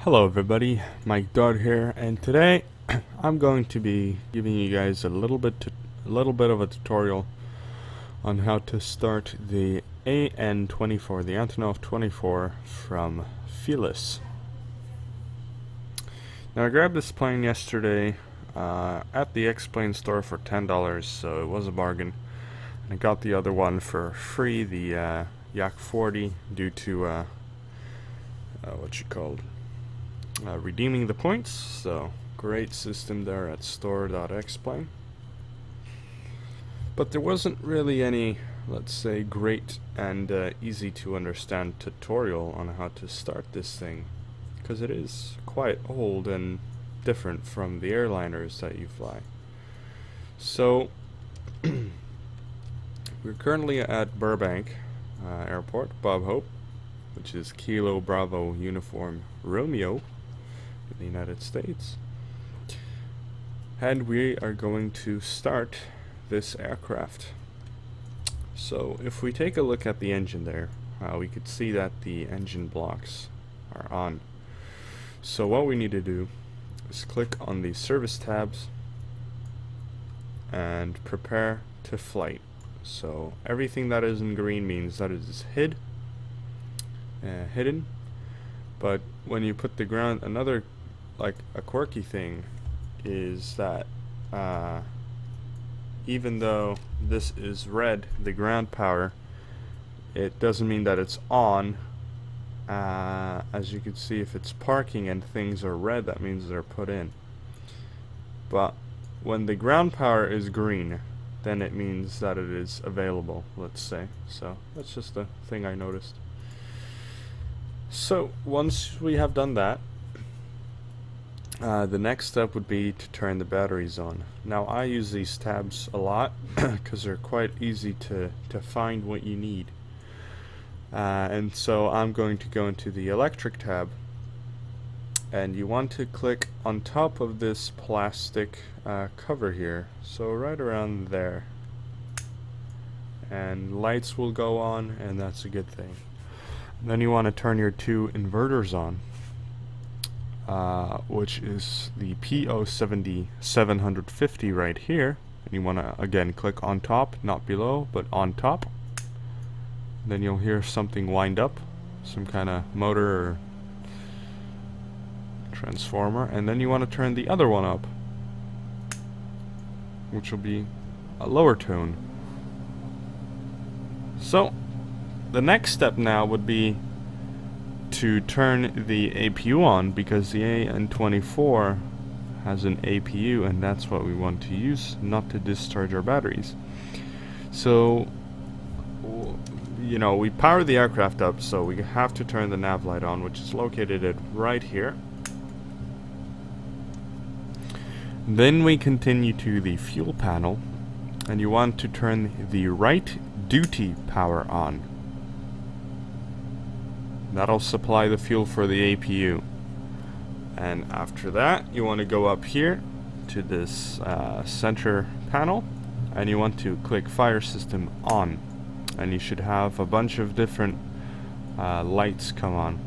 Hello everybody, Mike Dodd here, and today I'm going to be giving you guys a little bit of a tutorial on how to start the AN24, the Antonov 24 from Felis. Now I grabbed this plane yesterday at the X-Plane store for $10, so it was a bargain. And I got the other one for free, the Yak 40, due to redeeming the points. So great system there at store.xplane. But there wasn't really any, let's say, great and easy to understand tutorial on how to start this thing, because it is quite old and different from the airliners that you fly. So we're currently at Burbank Airport, Bob Hope, which is Kilo Bravo Uniform Romeo in the United States, and we are going to start this aircraft. So if we take a look at the engine there, we could see that the engine blocks are on. So what we need to do is click on the service tabs and prepare to flight. So everything that is in green means that it is hidden. But when you put the ground, another like a quirky thing is that even though this is red, the ground power, it doesn't mean that it's on. As you can see, if it's parking and things are red, that means they're put in. But when the ground power is green, then it means that it is available, let's say. So that's just a thing I noticed. So once we have done that, the next step would be to turn the batteries on. Now I use these tabs a lot because they're quite easy to find what you need. And so I'm going to go into the electric tab, and you want to click on top of this plastic cover here, so right around there, and lights will go on, and that's a good thing. Then you want to turn your two inverters on, which is the PO70750 right here, and you want to again click on top, not below, but on top. Then you'll hear something wind up, some kind of motor or transformer, and then you want to turn the other one up, which will be a lower tone. So the next step now would be to turn the APU on, because the AN24 has an APU, and that's what we want to use, not to discharge our batteries. So you know, we power the aircraft up, so we have to turn the nav light on, which is located at right here. Then we continue to the fuel panel, and you want to turn the right duty power on. That'll supply the fuel for the APU. And after that, you want to go up here to this center panel, and you want to click fire system on, and you should have a bunch of different lights come on.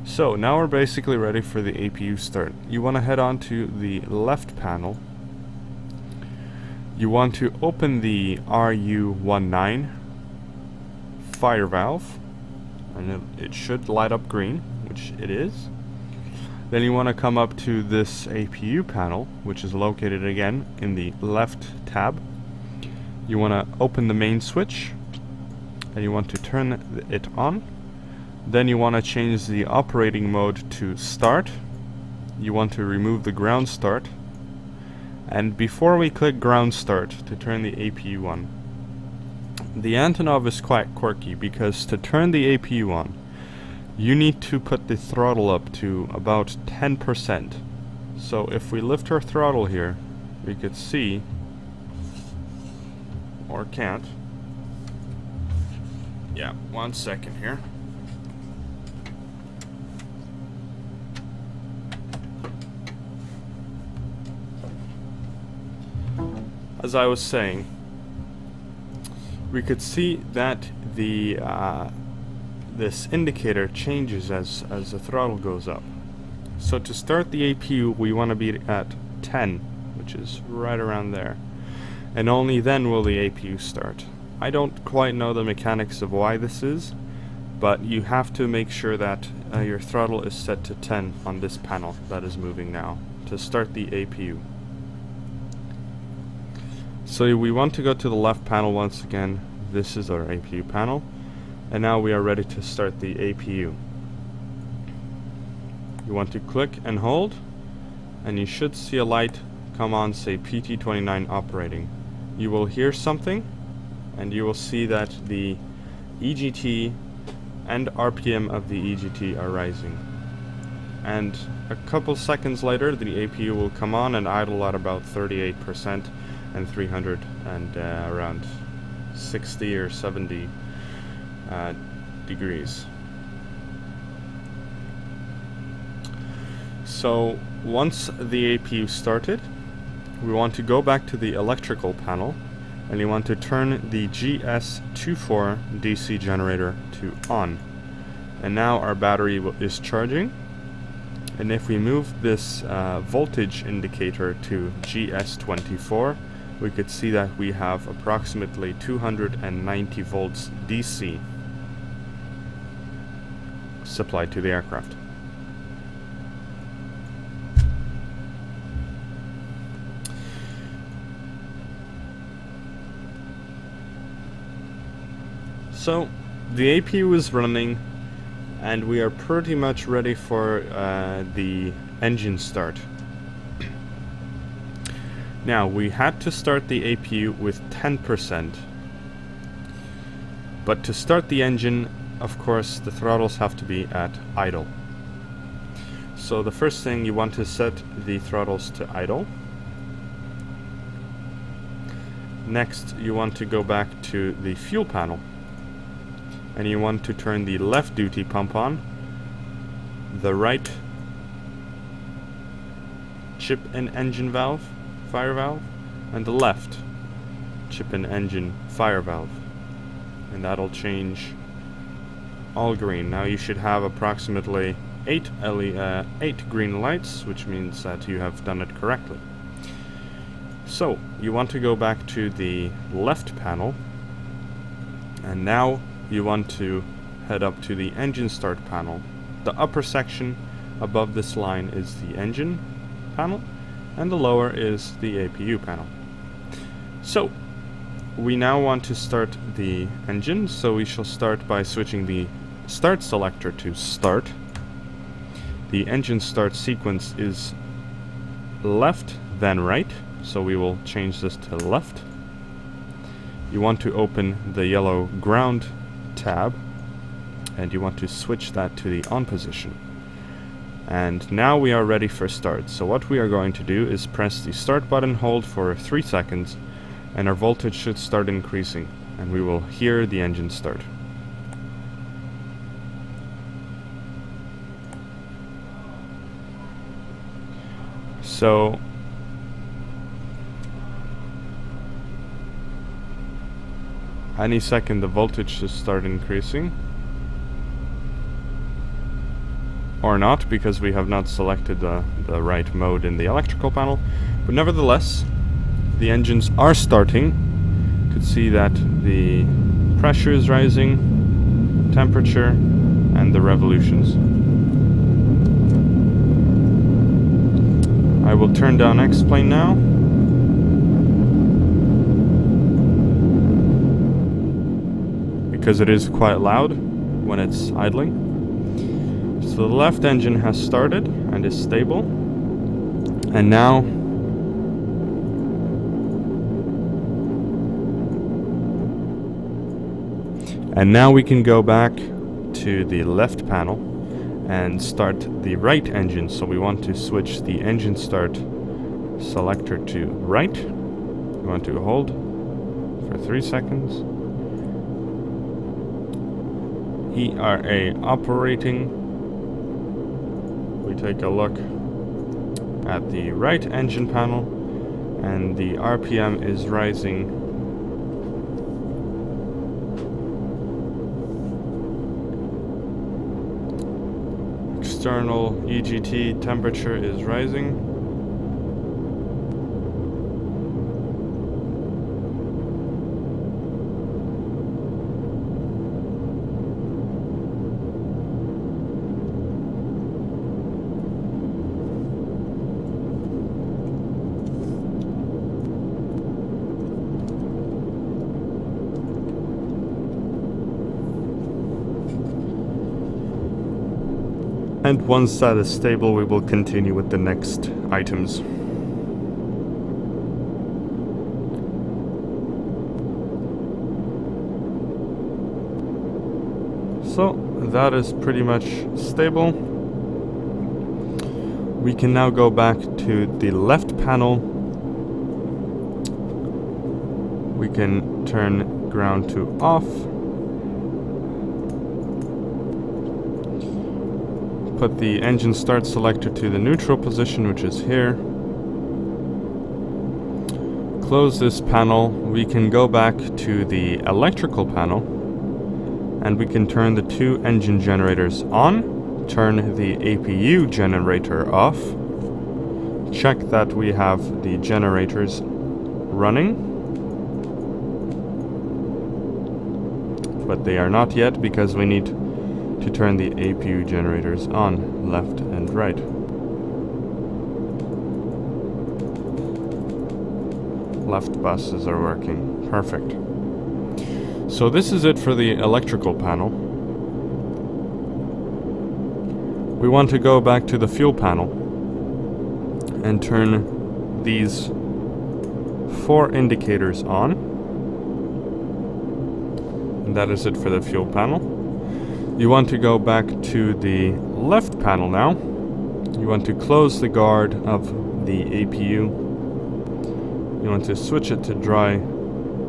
So now we're basically ready for the APU start. You want to head on to the left panel. You want to open the RU19 fire valve, and it should light up green, which it is. Then you want to come up to this APU panel, which is located again in the left tab. You want to open the main switch, and you want to turn it on. Then you want to change the operating mode to start. You want to remove the ground start. And before we click ground start to turn the APU on, the Antonov is quite quirky, because to turn the APU on, you need to put the throttle up to about 10%. So if we lift our throttle here, we could see, or can't. Yeah, 1 second here. As I was saying, we could see that the this indicator changes as the throttle goes up. So to start the APU, we want to be at 10, which is right around there. And only then will the APU start. I don't quite know the mechanics of why this is, but you have to make sure that your throttle is set to 10 on this panel that is moving now to start the APU. So we want to go to the left panel once again. This is our APU panel, and now we are ready to start the APU. You want to click and hold, and you should see a light come on, say PT29 operating. You will hear something, and you will see that the EGT and RPM of the EGT are rising. And a couple seconds later, the APU will come on and idle at about 38% and 300 and around 60 or 70 degrees. So once the APU started, we want to go back to the electrical panel, and you want to turn the GS24 DC generator to on. And now our battery is charging, and if we move this voltage indicator to GS24, we could see that we have approximately 290 volts DC supplied to the aircraft. So the APU is running, and we are pretty much ready for the engine start. Now, we had to start the APU with 10%, but to start the engine, of course, the throttles have to be at idle. So the first thing, you want to set the throttles to idle. Next, you want to go back to the fuel panel, and you want to turn the left duty pump on, the right chip and engine valve, fire valve, and the left chip and engine fire valve, and that'll change all green. Now you should have approximately 8 green lights, which means that you have done it correctly. So you want to go back to the left panel, and now you want to head up to the engine start panel. The upper section above this line is the engine panel, and the lower is the APU panel. So we now want to start the engine, so we shall start by switching the start selector to start. The engine start sequence is left then right, so we will change this to left. You want to open the yellow ground tab, and you want to switch that to the on position. And now we are ready for start. So what we are going to do is press the start button, hold for 3 seconds, and our voltage should start increasing, and we will hear the engine start. So any second the voltage should start increasing. Or not, because we have not selected the right mode in the electrical panel. But nevertheless, the engines are starting. You could see that the pressure is rising, temperature, and the revolutions. I will turn down X-plane now. Because it is quite loud when it's idling. So the left engine has started and is stable, and now we can go back to the left panel and start the right engine. So we want to switch the engine start selector to right. We want to hold for 3 seconds. ERA operating. We take a look at the right engine panel, and the RPM is rising external EGT temperature is rising. And once that is stable, we will continue with the next items. So that is pretty much stable. We can now go back to the left panel. We can turn ground to off. Put the engine start selector to the neutral position, which is here. Close this panel. We can go back to the electrical panel and we can turn the two engine generators on, turn the APU generator off, check that we have the generators running, but they are not yet because we need to turn the APU generators on, left and right. Left buses are working. Perfect. So this is it for the electrical panel. We want to go back to the fuel panel and turn these 4 indicators on. And that is it for the fuel panel. You want to go back to the left panel now. You want to close the guard of the APU. You want to switch it to dry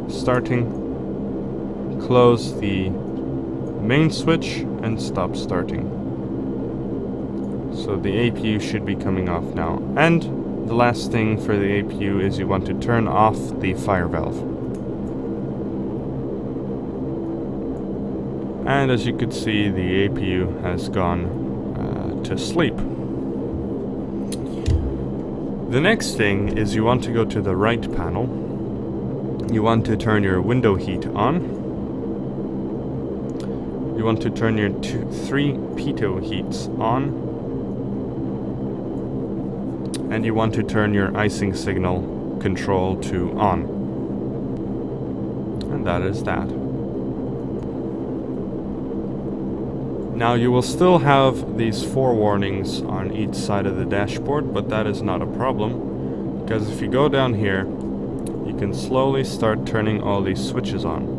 starting. Close the main switch and stop starting. So the APU should be coming off now. And the last thing for the APU is you want to turn off the fire valve. And as you could see, the APU has gone to sleep. The next thing is you want to go to the right panel. You want to turn your window heat on. You want to turn your 3 pitot heats on. And you want to turn your icing signal control to on. And that is that. Now you will still have these 4 warnings on each side of the dashboard, but that is not a problem, because if you go down here, you can slowly start turning all these switches on.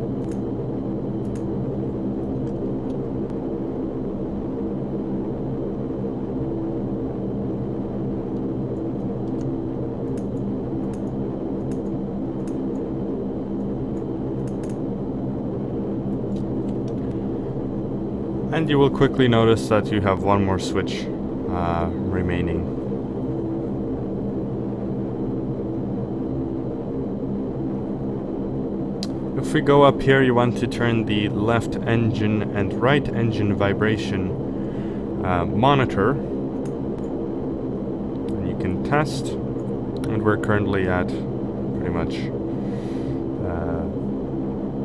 And you will quickly notice that you have one more switch remaining. If we go up here, you want to turn the left engine and right engine vibration monitor. And you can test, and we're currently at pretty much,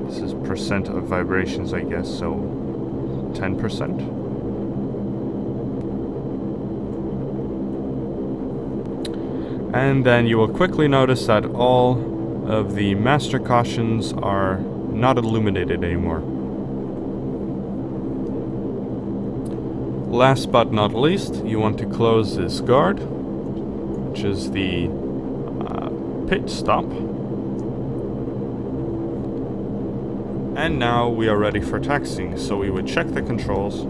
this is percent of vibrations, I guess, so 10%. And then you will quickly notice that all of the master cautions are not illuminated anymore. Last but not least, you want to close this guard, which is the pit stop. And now we are ready for taxiing, so we would check the controls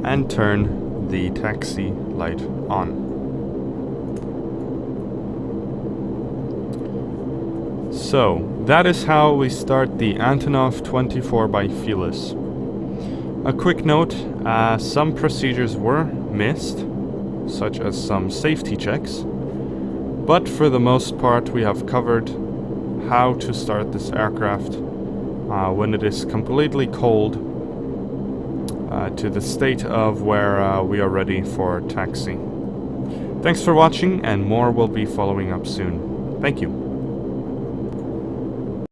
and turn the taxi light on. So, that is how we start the Antonov 24 by Felis. A quick note, some procedures were missed, such as some safety checks. But for the most part, we have covered how to start this aircraft when it is completely cold to the state of where we are ready for taxi. Thanks for watching, and more will be following up soon. Thank you.